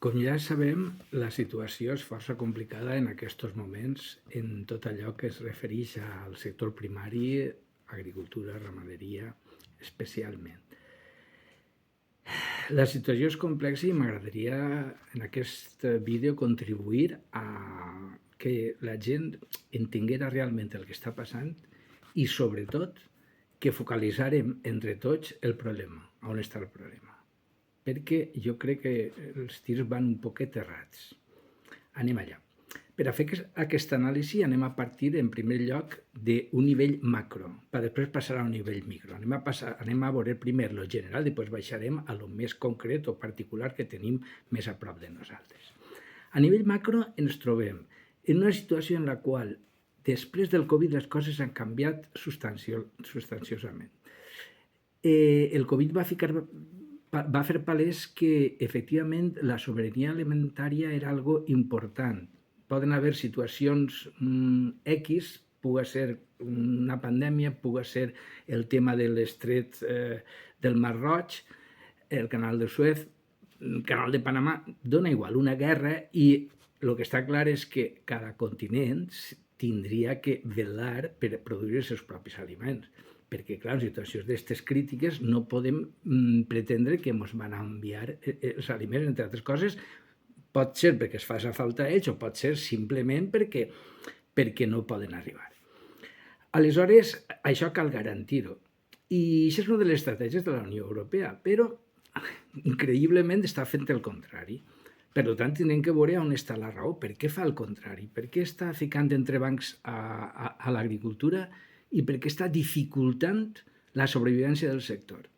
Com ja sabem, la situació és força complicada en aquests moments en tot allò que es refereix al sector primari, agricultura, ramaderia, especialment. La situació és complexa i m'agradaria en aquest vídeo contribuir a que la gent entenguera realment el que està passant i, sobretot, que focalitzarem entre tots el problema, on està el problema. Perquè jo crec que els tirs van un poquet errats. Anem allà. Per a fer aquesta anàlisi anem a partir, en primer lloc, d'un nivell macro, per després passar a un nivell micro. Anem a veure primer lo general i després baixarem a lo més concret o particular que tenim més a prop de nosaltres. A nivell macro ens trobem en una situació en la qual després del Covid les coses han canviat substanciosament. El Covid va fer palès que efectivament la sobirania alimentària era algo important. Poden haver situacions X, pugui ser una pandèmia, pugui ser el tema de l'estret del Mar Roig, el canal de Suez, el canal de Panamà, dona igual, una guerra, i el que està clar és que cada continent tindria que velar per produir els seus propis aliments, perquè, clar, en situacions d'aquestes crítiques no podem pretendre que ens van enviar els aliments, entre altres coses. Pot ser perquè es faci falta a ells o pot ser simplement perquè no poden arribar. Aleshores, això cal garantir-ho. I això és una de les estratègies de la Unió Europea, però increïblement està fent el contrari. Per tant, hem de veure on està la raó. Per què fa el contrari? Per què està ficant entrebancs a l'agricultura i per què està dificultant la sobrevivència del sector?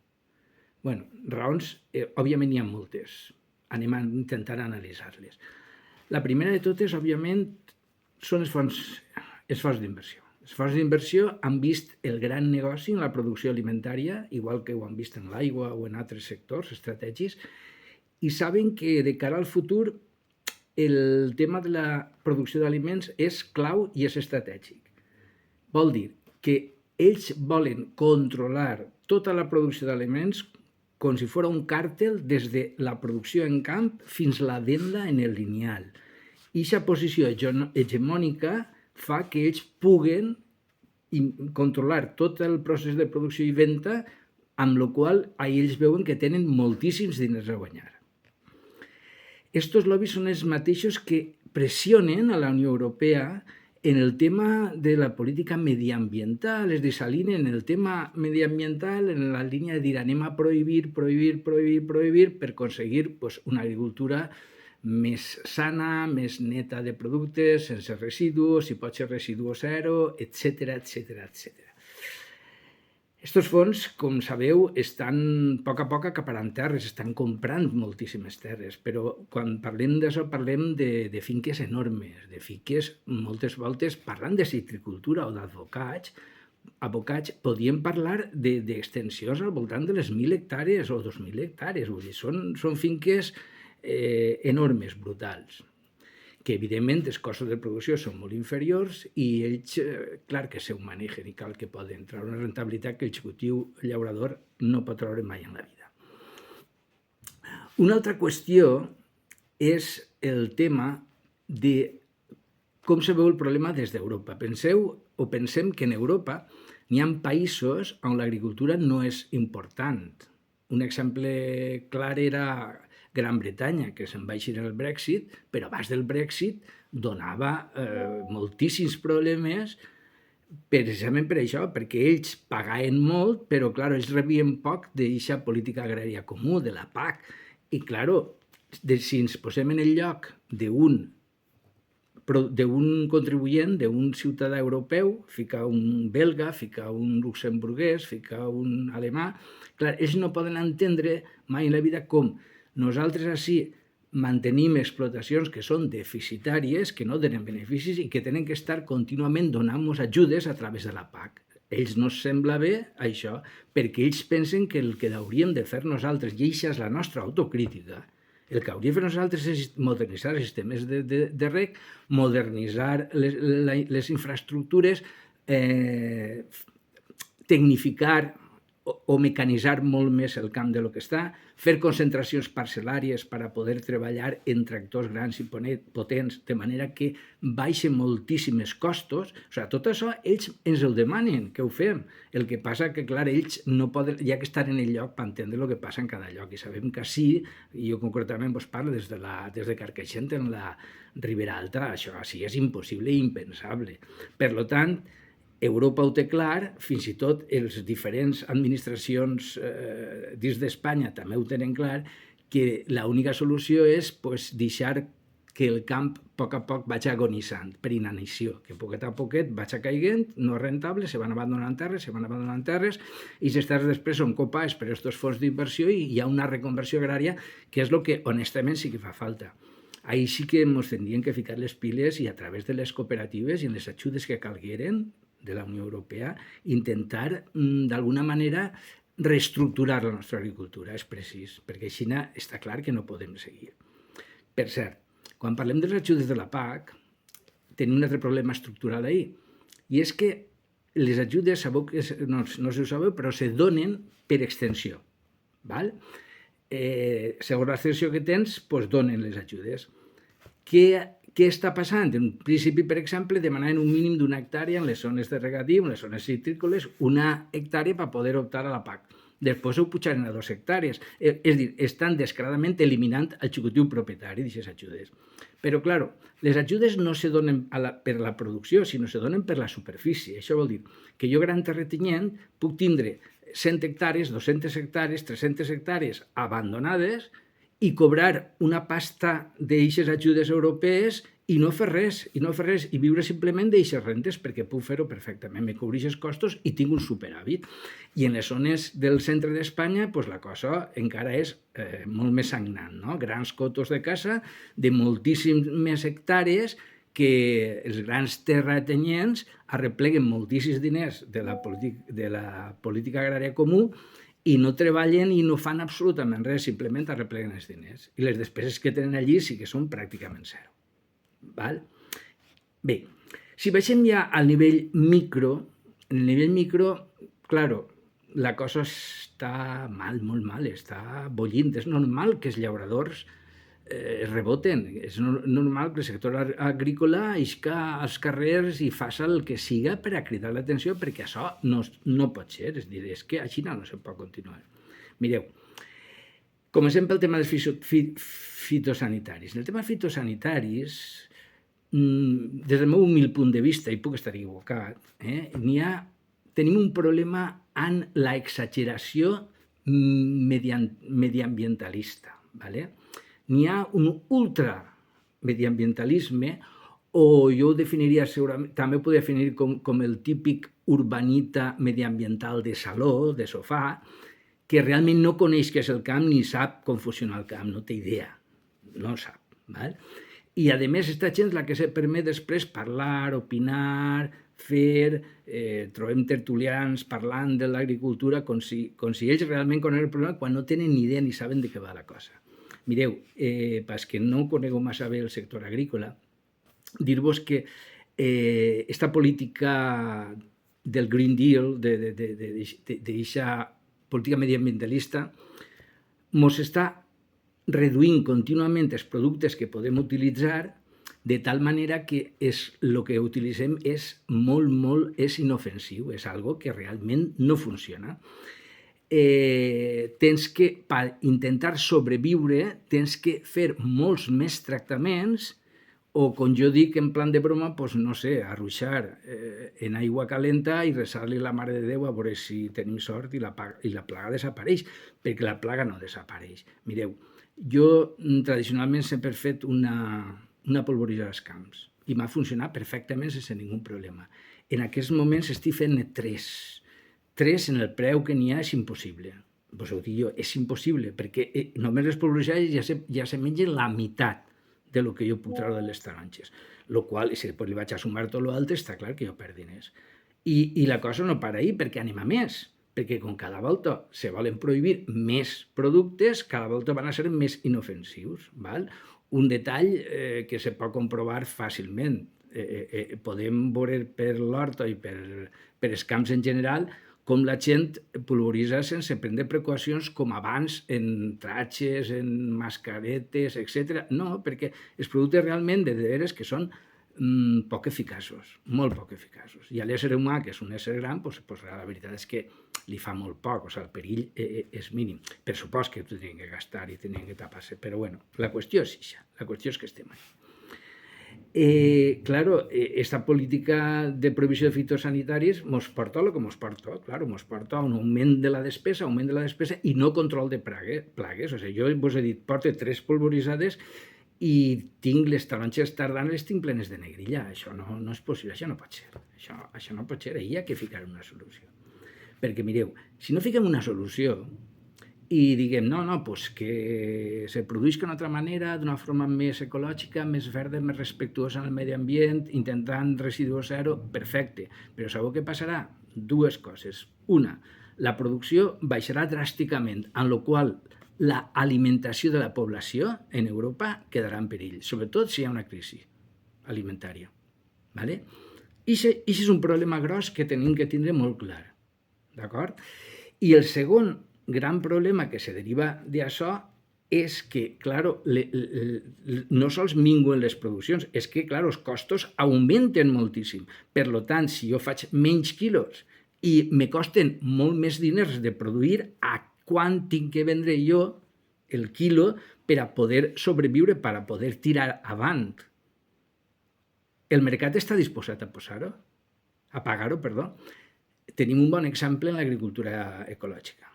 Bé, raons, òbviament n'hi ha moltes. Anem a intentar analitzar-les. La primera de totes, òbviament, són els fons d'inversió. Els fons d'inversió han vist el gran negoci en la producció alimentària, igual que ho han vist en l'aigua o en altres sectors estratègics, i saben que de cara al futur el tema de la producció d'aliments és clau i és estratègic. Vol dir que ells volen controlar tota la producció d'aliments com si fos un càrtel des de la producció en camp fins a la venda en el lineal. I aquesta posició hegemònica fa que ells puguen controlar tot el procés de producció i venda, amb la qual ells veuen que tenen moltíssims diners a guanyar. Estos lobbies són els mateixos que pressionen a la Unió Europea en el tema de la política mediambiental, es desalinen en el tema mediambiental en la línia de dir anem a prohibir per aconseguir una agricultura més sana, més neta de productes, sense residus, si pot ser residu zero, etc. Estos fons, com sabeu, estan a poc acaparant terres, estan comprant moltíssimes terres, però quan parlem d'això parlem de finques enormes, de finques moltes voltes, parlant de citricultura o d'advocats, podíem parlar d'extensions al voltant de les 1.000 hectàrees o 2.000 hectàrees, vull dir, són finques enormes, brutals, que evidentment els costos de producció són molt inferiors i ells, clar que se ho manegen i cal que poden treure una rentabilitat que l'executiu llaurador no pot treure mai en la vida. Una altra qüestió és el tema de com se veu el problema des d'Europa. Pensem que en Europa n'hi ha països on l'agricultura no és important. Un exemple clar era Gran Bretanya, que se'n va eixir el Brexit, però abans del Brexit donava moltíssims problemes precisament per això, perquè ells pagaven molt, però clar, ells rebien poc d'aquesta política agrària comú, de la PAC. I clar, si ens posem en el lloc d'un contribuent, d'un ciutadà europeu, fica un belga, fica un luxemburguès, fica un alemà, clar, ells no poden entendre mai en la vida com nosaltres així mantenim explotacions que són deficitàries, que no donen beneficis i que tenen que estar contínuament donant-nos ajudes a través de la PAC. Ells no els sembla bé això, perquè ells pensen que el que hauríem de fer nosaltres, i això és la nostra autocrítica, el que hauríem de fer nosaltres és modernitzar els sistemes de reg, modernitzar les infraestructures, tecnificar o mecanitzar molt més el camp de lo que està, fer concentracions parcel·làries per a poder treballar en tractors grans i potents, de manera que baixen moltíssims costos. O sigui, tot això ells ens ho demanen, que ho fem. El que passa que, clar, ells no poden, ja que estar en el lloc per entendre el que passa en cada lloc. I sabem que sí, i jo concretament vos parlo des de Carcaixent en la Ribera Alta, això sí és impossible i impensable. Per tant, Europa ho té clar, fins i tot les diferents administracions dins d'Espanya també ho tenen clar, que l'única solució és deixar que el camp a poc vagi agonitzant per inanició, que poquet a poquet vagi caiguent, no és rentable, se van abandonant terres, i les terres després són copades per aquests fons d'inversió i hi ha una reconversió agrària que és el que honestament sí que fa falta. Ahí sí que ens tindrien que ficar les piles i a través de les cooperatives i en les ajudes que calgueren de la Unió Europea, intentar d'alguna manera reestructurar la nostra agricultura, és precís, perquè així està clar que no podem seguir. Per cert, quan parlem de les ajudes de la PAC, tenim un altre problema estructural ahir, i és que les ajudes, no sé si ho sabeu, però se donen per extensió. Val? Segons l'extensió que tens, donen les ajudes. Què està passant? En principi, per exemple, demanaven un mínim d'una hectàrea en les zones de regadiu, en les zones citrícoles, una hectàrea per poder optar a la PAC. Després ho pujaren a 2 hectàrees. És a dir, estan descaradament eliminant el executiu propietari d'aquestes ajudes. Però, clar, les ajudes no se donen per la producció, sinó se donen per la superfície. Això vol dir que jo, gran terratinent, puc tindre 100 hectàrees, 200 hectàrees, 300 hectàrees abandonades i cobrar una pasta d'eixes ajudes europees i no fer res, i viure simplement d'eixes rentes, perquè puc fer-ho perfectament, me cobreix els costos i tinc un superàvit. I en les zones del centre d'Espanya la cosa encara és molt més sagnant, no? Grans cotos de caça de moltíssimes hectàrees que els grans terratenyents arrepleguen moltíssims diners de la política agrària comú i no treballen i no fan absolutament res, simplement arrepleguen els diners. I les despeses que tenen allí sí que són pràcticament zero. Val? Bé, si baixem ja al nivell micro, en el nivell micro, claro, la cosa està mal, molt mal, està bullint. És normal que els llauradors es reboten. És normal que el sector agrícola isca als carrers i faci el que siga per a cridar l'atenció, perquè això no pot ser. És dir, és que així no se pot continuar. Mireu, comencem pel tema dels fitosanitaris. En el tema fitosanitaris, des del meu humil punt de vista, i puc estar equivocat, tenim un problema en l'exageració mediambientalista. N'hi ha un ultramediambientalisme, o jo ho definiria segurament, també ho puc definir com el típic urbanita mediambiental de saló, de sofà, que realment no coneix què és el camp ni sap com funciona el camp, no té idea, no sap. I a més, aquesta gent és la que se permet després parlar, opinar, trobem tertulians parlant de l'agricultura com si ells realment coneixen el problema quan no tenen ni idea ni saben de què va la cosa. Mireu, pels que no conegueu massa bé el sector agrícola, dir-vos que aquesta política del Green Deal, d'aquesta política mediambientalista, ens està reduint contínuament els productes que podem utilitzar de tal manera que el que utilitzem és molt inofensiu, és algo que realment no funciona. Tens que, per intentar sobreviure, tens que fer molts més tractaments o, com jo dic en plan de broma, no sé, arruixar en aigua calenta i resar-li la Mare de Déu a veure si tenim sort i la plaga desapareix, perquè la plaga no desapareix. Mireu, jo tradicionalment sempre he fet una polvoritzada als camps i m'ha funcionat perfectament sense ningú problema. En aquests moments estic fent 3 en el preu que n'hi ha és impossible. Vos ho dic jo, és impossible, perquè només les polvoritzades ja se mengen la meitat de lo que jo puc treure de les taronges. Lo qual, si després li vaig a sumar tot l'altre, està clar que jo perc diners. I la cosa no para ahí, perquè anem a més. Perquè com cada volta se volen prohibir més productes, cada volta van a ser més inofensius. Un detall que se pot comprovar fàcilment. Podem veure per l'horta i per els camps en general com la gent pulveritza sense prendre precaucions com abans en tratges, en mascaretes, etc. No, perquè els productes realment de veres que són poc eficaços, molt poc eficaços. I a l'ésser humà, que és un ésser gran, la veritat és que li fa molt poc, el perill és mínim. Per supost que tenien que gastar i tenien que tapar-se, però bueno, la qüestió és això, la qüestió és que estem aquí. Claro, esta política de prohibició de fitosanitaris ens porta el que ens porta, claro, ens porta a un augment de la despesa i no control de plagues. O sigui, jo vos he dit, porto 3 polvoritzades i tinc les taronges tardanes, les tinc plenes de negrilla. Això no és possible, això no pot ser. Això no pot ser, hi ha que ficar una solució. Perquè mireu, si no fiquem una solució i diguem, doncs que se produïsca d'una altra manera, d'una forma més ecològica, més verda, més respectuosa amb el medi ambient, intentant residu zero, perfecte. Però sabeu què passarà? 2 coses. Una, la producció baixarà dràsticament, en la qual l'alimentació de la població en Europa quedarà en perill, sobretot si hi ha una crisi alimentària. I això és un problema gros que tenim que tindre molt clar. D'acord? I el segon gran problema que se deriva d'això és que, clar, no sols minguen les produccions, és que, clar, els costos augmenten moltíssim. Per tant, si jo faig menys quilos i me costen molt més diners de produir, a quan tinc que vendre jo el quilo per a poder sobreviure, per a poder tirar avant? El mercat està disposat a posar-ho? A pagar-ho, perdó. Tenim un bon exemple en l'agricultura ecològica.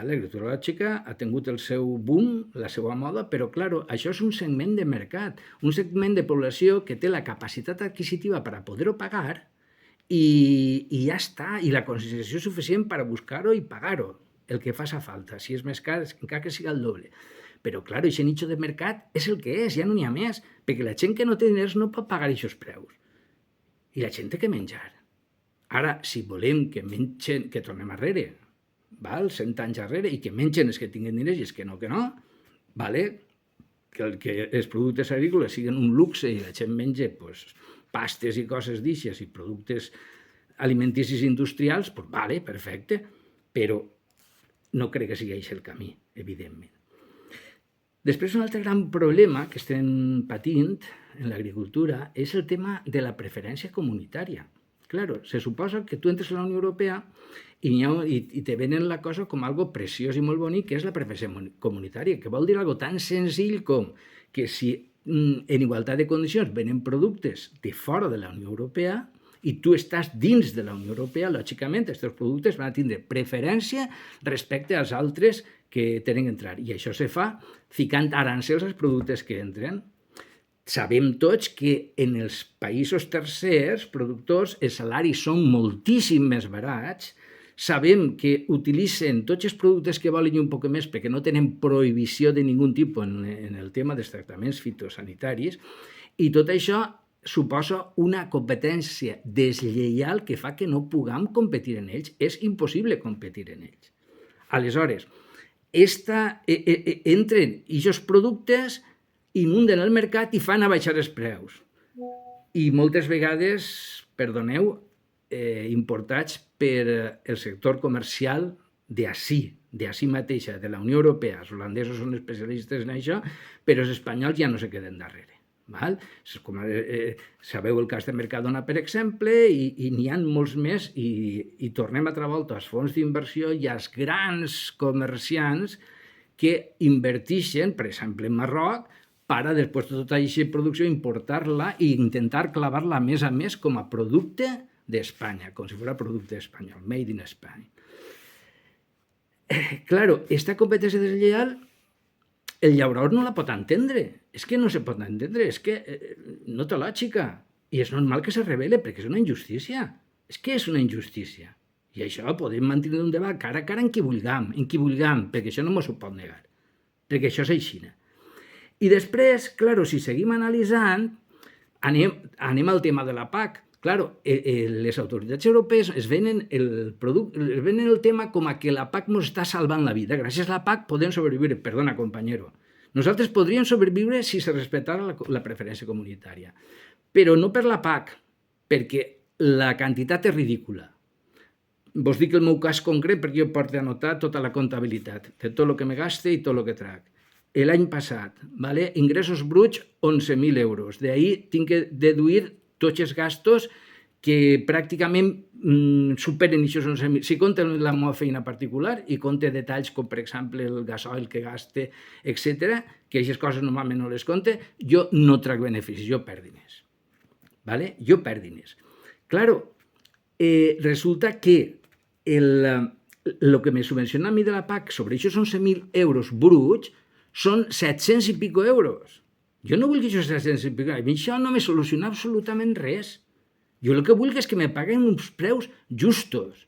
L'agricultura ecològica ha tingut el seu boom, la seva moda, però, clar, això és un segment de mercat, un segment de població que té la capacitat adquisitiva per a poder-ho pagar i ja està, i la conscienciació suficient per a buscar-ho i pagar-ho, el que faci falta. Si és més car, encara que siga el doble. Però, clar, aquest nicho de mercat és el que és, ja no n'hi ha més, perquè la gent que no té diners no pot pagar aquests preus. I la gent té que menjar. Ara, si volem que mengen, que tornem arrere, 100 anys arrere, i que mengen els que tinguen diners i els que no, que els productes agrícoles siguin un luxe i la gent menja pastes i coses d'aixes i productes alimenticis industrials, perfecte, però no crec que sigui aquest el camí, evidentment. Després, un altre gran problema que estem patint en l'agricultura és el tema de la preferència comunitària. Claro, se suposa que tu entres a la Unió Europea i te venen la cosa com algo preciós i molt bonic, que és la preferència comunitària, que vol dir algo tan senzill com que si en igualtat de condicions venen productes de fora de la Unió Europea i tu estàs dins de la Unió Europea, lògicament, aquests productes van a tindre preferència respecte als altres que tenen que entrar. I això se fa ficant arancels als productes que entren. Sabem tots que en els països tercers, productors, els salaris són moltíssim més barats. Sabem que utilitzen tots els productes que volen i un poc més perquè no tenen prohibició de ningun tipus en el tema dels tractaments fitosanitaris, i tot això suposa una competència deslleial que fa que no puguem competir en ells. És impossible competir en ells. Aleshores, entren aquests productes, inunden el mercat i fan abaixar els preus. I moltes vegades, perdoneu, importats per el sector comercial d'ací mateixa, de la Unió Europea. Els holandesos són especialistes en això, però els espanyols ja no se queden darrere. Sabeu el cas de Mercadona, per exemple, i n'hi ha molts més, i tornem altra volta als fons d'inversió i als grans comerciants que inverteixen, per exemple, en Marroc, per a després de tota aquesta producció importar-la i intentar clavar-la més a més com a producte d'Espanya, com si fos producte espanyol, made in Spain. Claro, esta competència deslleial el llaurador no la pot entendre. És que no se pot entendre, és que no té lògica. I és normal que se revele, perquè és una injustícia. És que és una injustícia. I això podem mantenir un debat cara a cara en qui vulguem, perquè això no ens ho pot negar. Perquè això és així. I després, clar, si seguim analitzant, anem al tema de la PAC. Clar, les autoritats europees es venen el tema com a que la PAC ens està salvant la vida. Gràcies a la PAC podem sobreviure. Perdona, companyero. Nosaltres podríem sobreviure si se respectara la preferència comunitària. Però no per la PAC, perquè la quantitat és ridícula. vos dic el meu cas concret perquè jo porto anotat tota la comptabilitat de tot el que me gaste i tot el que trac. L'any passat, vale? Ingressos bruts 11.000 euros. D'ahí tinc que deduir tots els gastos que pràcticament superen aquests 11.000. Si compte la meva feina particular i compte detalls com, per exemple, el gasoil que gaste, etc., que aquestes coses normalment no les compte, jo no trac beneficis, jo perc diners. ¿Vale? Jo perc diners. Claro, resulta que el que me subvenciona a mi de la PAC sobre aquests 11.000 euros bruts són 700 i pico euros. Jo no vull que això 700 i pico, a mi això no me soluciona absolutament res. Jo el que vull és que me paguen uns preus justos,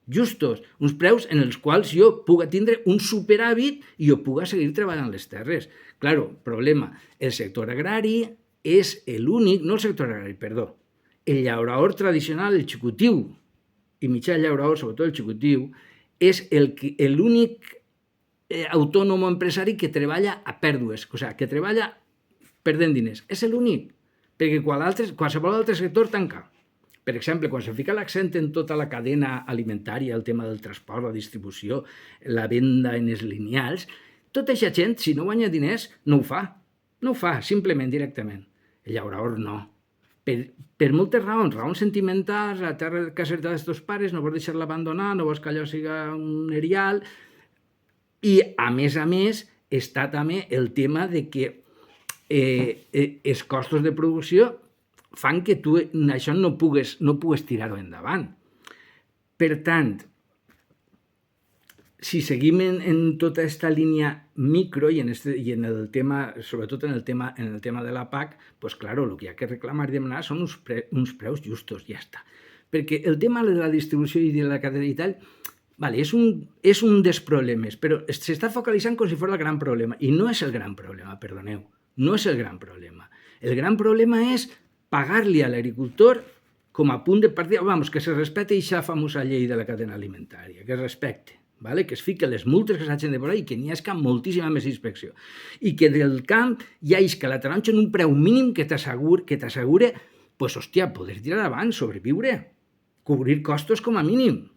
uns preus en els quals jo puga tindre un superàvit i jo puga seguir treballant les terres. Claro, problema, el sector agrari és l'únic, no el sector agrari, perdó, el llaurador tradicional, el xicotiu, i mitjà llaurador, sobretot el xicotiu, és l'únic autònom empresari que treballa a pèrdues, o sigui, que treballa perdent diners. És l'únic, perquè qualsevol altre sector tanca. Per exemple, quan se fica l'accent en tota la cadena alimentària, el tema del transport, la distribució, la venda en els lineals, tota aquesta gent, si no guanya diners, no ho fa. No ho fa, simplement, directament. El llaurador no. Per moltes raons sentimentals, la terra que has heretat dels teus pares, no vols deixar-la abandonar, no vols que allò siga un erial. I, a més, està també el tema de que els costos de producció fan que tu això no pugues tirar-ho endavant. Per tant, si seguim en tota aquesta línia micro i en el tema, sobretot en el tema de la PAC, doncs, clar, el que hi ha que reclamar i demanar són uns preus justos, ja està. Perquè el tema de la distribució i de la cadena i tal, vale, és un dels problemes, però s'està focalitzant com si fos el gran problema, i no és el gran problema, perdoneu, no és el gran problema. El gran problema és pagar-li a l'agricultor com a punt de partida, que se respecte aquesta famosa llei de la cadena alimentària, que es respecte, que es fiquen les multes que s'hagin de posar i que n'hi hagi moltíssima més inspecció. I que del camp hi hagi que la taronja en un preu mínim que t'assegure, poder tirar davant, sobreviure, cobrir costos com a mínim,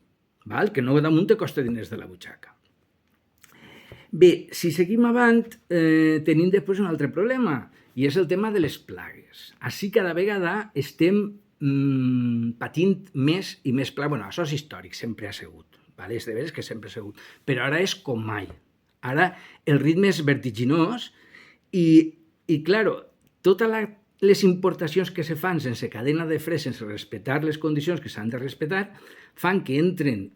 que no damunt te costa diners de la butxaca. Bé, si seguim avant, tenim després un altre problema, i és el tema de les plagues. Així cada vegada estem patint més i més plagues. Bueno, això és històric, sempre ha sigut. És de veres que sempre ha sigut. Però ara és com mai. Ara el ritme és vertiginós i clar, totes les importacions que se fan sense cadena de fre, sense respectar les condicions que s'han de respectar, fan que entren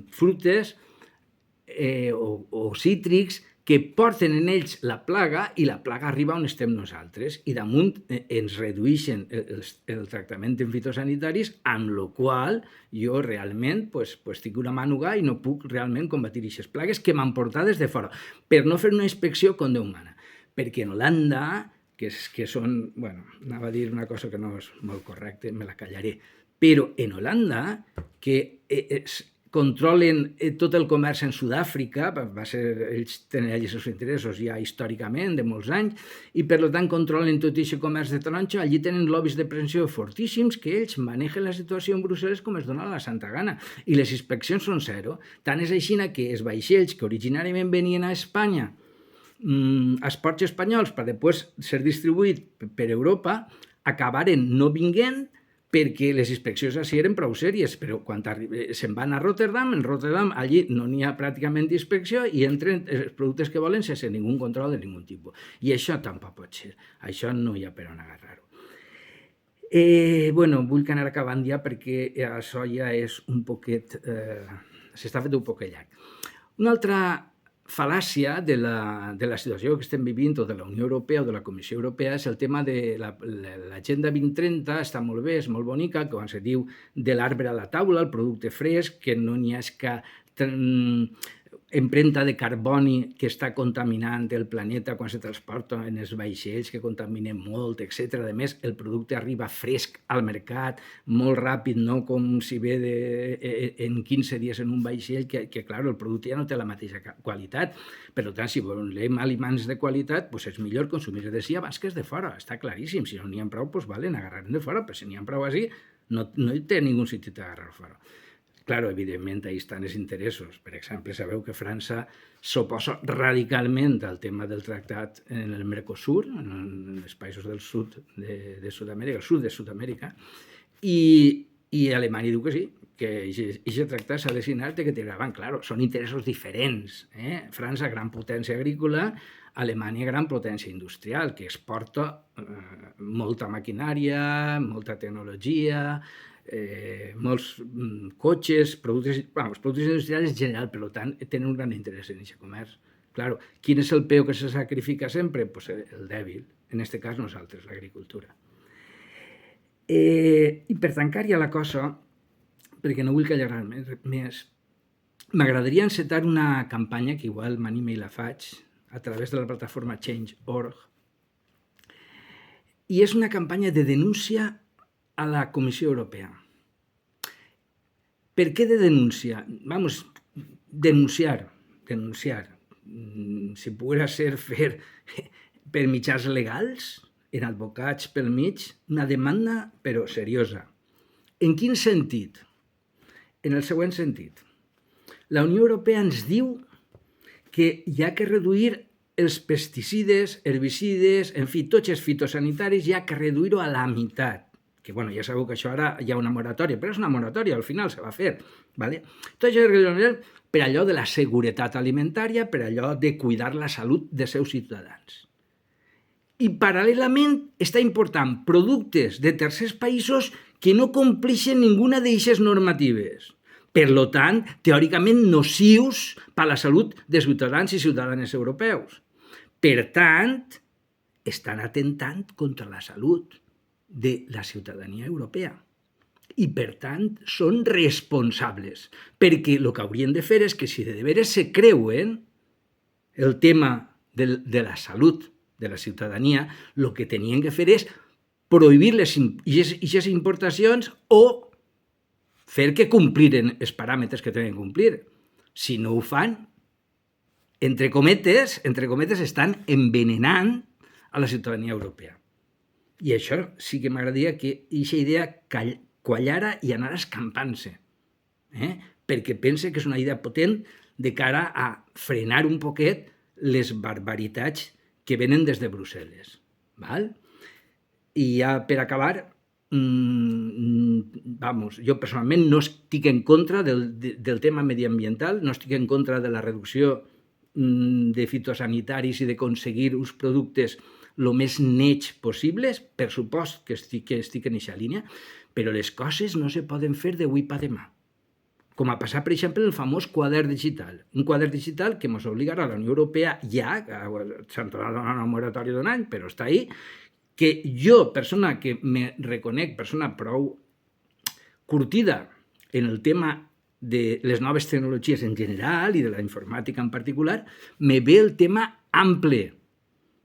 fruites o cítrics que porten en ells la plaga i la plaga arriba on estem nosaltres i damunt ens redueixen el tractament en fitosanitaris, amb la qual jo realment tinc una mànuga i no puc realment combatir aquestes plagues que m'han portat des de fora, per no fer una inspecció com Déu mana. Perquè en Holanda, que són, anava a dir una cosa que no és molt correcta, me la callaré, però en Holanda, que controlen tot el comerç en Sud-àfrica, ells tenen allà els seus interessos ja històricament, de molts anys, i per tant controlen tot aquest comerç de taronja, allí tenen lobbies de pressió fortíssims que ells manegen la situació en Brussel·les com es dona la santa gana, i les inspeccions són zero. Tant és així que els vaixells que originàriament venien a Espanya, als ports espanyols, per després ser distribuïts per Europa, acabaren no vinguent perquè les inspeccions així eren prou sèries, però quan se'n van a Rotterdam, en Rotterdam allí no n'hi ha pràcticament inspecció i entren els productes que volen sense ningú control de ningú tipus. I això tampoc pot ser. Això no hi ha per on agarrar-ho. Vull anar acabant ja perquè això ja és un poquet... s'està fent un poquet llarg. Una altra fal·làcia de la situació que estem vivint o de la Unió Europea o de la Comissió Europea és el tema de l'Agenda 2030, està molt bé, és molt bonica, quan se diu de l'arbre a la taula, el producte fresc, que no n'hi ha empremta de carboni que està contaminant el planeta quan se transporta en els vaixells, que contaminen molt, etc. A més, el producte arriba fresc al mercat, molt ràpid, no com si ve en 15 dies en un vaixell, que clar, el producte ja no té la mateixa qualitat. Per tant, si volem aliments de qualitat, és millor consumir d'ací abans que és de fora, està claríssim. Si no n'hi ha prou, n'agarrarem de fora, però si n'hi ha prou així, no té ningú sentit d'agarrar fora. Clar, evidentment, ahí estan els interessos. Per exemple, sabeu que França s'oposa radicalment al tema del tractat en el Mercosur, en els països del sud de Sud-amèrica, el sud de Sud-amèrica, i Alemanya diu que sí, que aquest tractat s'ha de signar, que tiraven, clar, són interessos diferents. França, gran potència agrícola, Alemanya, gran potència industrial, que exporta molta maquinària, molta tecnologia, molts cotxes, productes industrials en general, per tant, tenen un gran interès en aquest comerç. Claro, quin és el peo que se sacrifica sempre? Pues el dèbil, en aquest cas nosaltres, l'agricultura. I per tancar ja la cosa, perquè no vull allargar més, m'agradaria encetar una campanya que igual m'anima i la faig a través de la plataforma Change.org, i és una campanya de denúncia a la Comissió Europea. Per què de denúncia? Vamos, denunciar. Si pogués ser fer per mitjans legals, en advocats pel mig, una demanda, però seriosa. En quin sentit? En el següent sentit. La Unió Europea ens diu que hi ha que reduir els pesticides, herbicides, en fi, tots els fitosanitaris, hi ha que reduir-ho a la meitat. Que, bueno, ja sabeu que això ara hi ha una moratòria, però és una moratòria, al final se va fer. ¿Vale? Tot això és per allò de la seguretat alimentària, per allò de cuidar la salut dels seus ciutadans. I paral·lelament està important productes de tercers països que no compleixen ninguna d'aquestes normatives. Per tant, teòricament nocius per a la salut dels ciutadans i ciutadanes europeus. Per tant, estan atentant contra la salut de la ciutadania europea. I, per tant, són responsables. Perquè el que haurien de fer és que si de veres se creuen el tema de la salut de la ciutadania, el que tenien que fer és prohibir aquestes importacions o fer que compliren els paràmetres que tenen que complir. Si no ho fan, entre cometes, estan envenenant a la ciutadania europea. I això sí que m'agradaria que aquesta idea quallara i anara escampant-se, perquè pense que és una idea potent de cara a frenar un poquet les barbaritats que venen des de Brussel·les. I ja per acabar, jo personalment no estic en contra del tema mediambiental, no estic en contra de la reducció de fitosanitaris i d'aconseguir uns productes el més nets possibles, per supost que estic en aquesta línia, però les coses no se poden fer d'avui per demà. Com ha passat, per exemple, el famós quadern digital. Un quadern digital que ens obligarà a la Unió Europea ja, s'han tornat a donar una moratòria d'un any, però està ahí, que jo, persona que me reconec, persona prou curtida en el tema de les noves tecnologies en general i de la informàtica en particular, me ve el tema ample,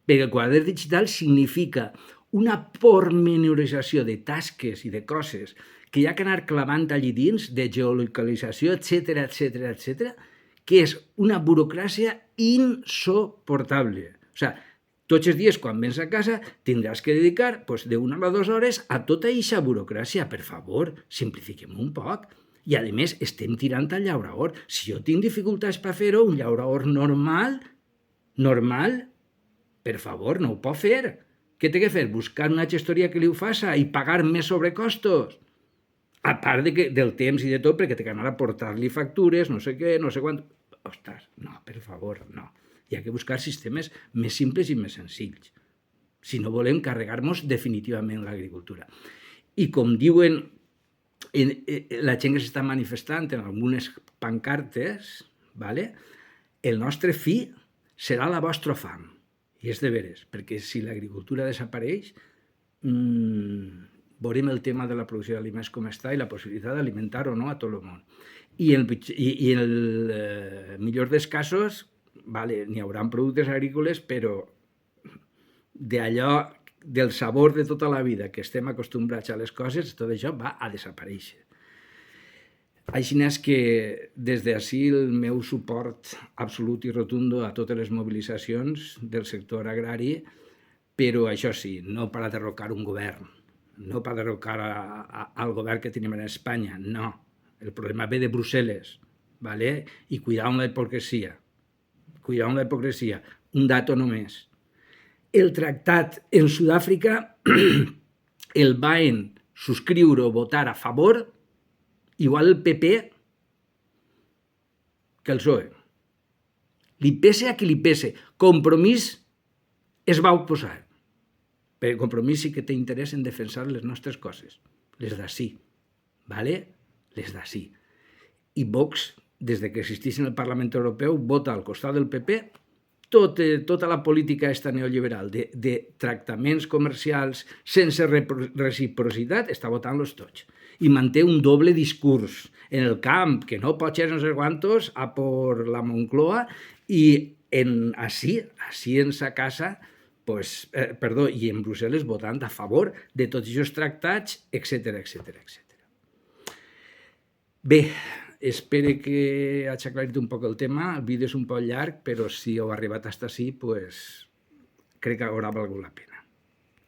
perquè el quadern digital significa una pormenorització de tasques i de coses que hi ha que anar clavant allí dins, de geolocalització, etc., que és una burocràcia insoportable. O sigui, tots els dies, quan vens a casa, tindràs que dedicar d'una a 2 hores a tota aquesta burocràcia. Per favor, simplifiquem un poc. I, a més, estem tirant al llaurador. Si jo tinc dificultats per fer-ho, un llaurador normal, per favor, no ho pot fer. Què té que fer? Buscar una gestoria que li ho faça i pagar més sobrecostos? A part del temps i de tot, perquè té que anar a portar-li factures, no sé què, no sé quant. Ostres, no, per favor, no. Hi ha que buscar sistemes més simples i més senzills, si no volem carregar-nos definitivament l'agricultura. I com diuen la gent que s'està manifestant en algunes pancartes, el nostre fi serà la vostra fam. I és de veres, perquè si l'agricultura desapareix, veurem el tema de la producció d'aliments com està i la possibilitat d'alimentar o no a tot el món. I en el millor dels casos, n'hi haurà productes agrícoles, però d'allò, del sabor de tota la vida que estem acostumbrats a les coses, tot això va a desaparèixer. Així és que des d'ací el meu suport absolut i rotundo a totes les mobilitzacions del sector agrari, però això sí, no per a derrocar un govern, no per a derrocar el govern que tenim a Espanya, no. El problema ve de Brussel·les, ¿vale? Y cuidado amb la hipocresia. Cuidado amb la hipocresia. Un dato només. El tractat en Sud-àfrica el van subscriure o votar a favor igual el PP que el PSOE. Li pese a qui li pese. Compromís es va oposar. Perquè Compromís sí que té interès en defensar les nostres coses, les d'ací, ¿vale? Les d'ací. I Vox, des que existeix en el Parlament Europeu, vota al costat del PP tota la política esta neoliberal de tractaments comercials sense reciprocitat, està votant-los tots. I manté un doble discurs en el camp, que no pot ser no sé quantos, a por la Moncloa, i així en sa casa, i en Brussel·les votant a favor de tots aquests tractats, etc. Bé, espero que hagi aclarit un poc el tema. El vídeo és un poc llarg, però si heu arribat fins ací, crec que haurà valgut la pena.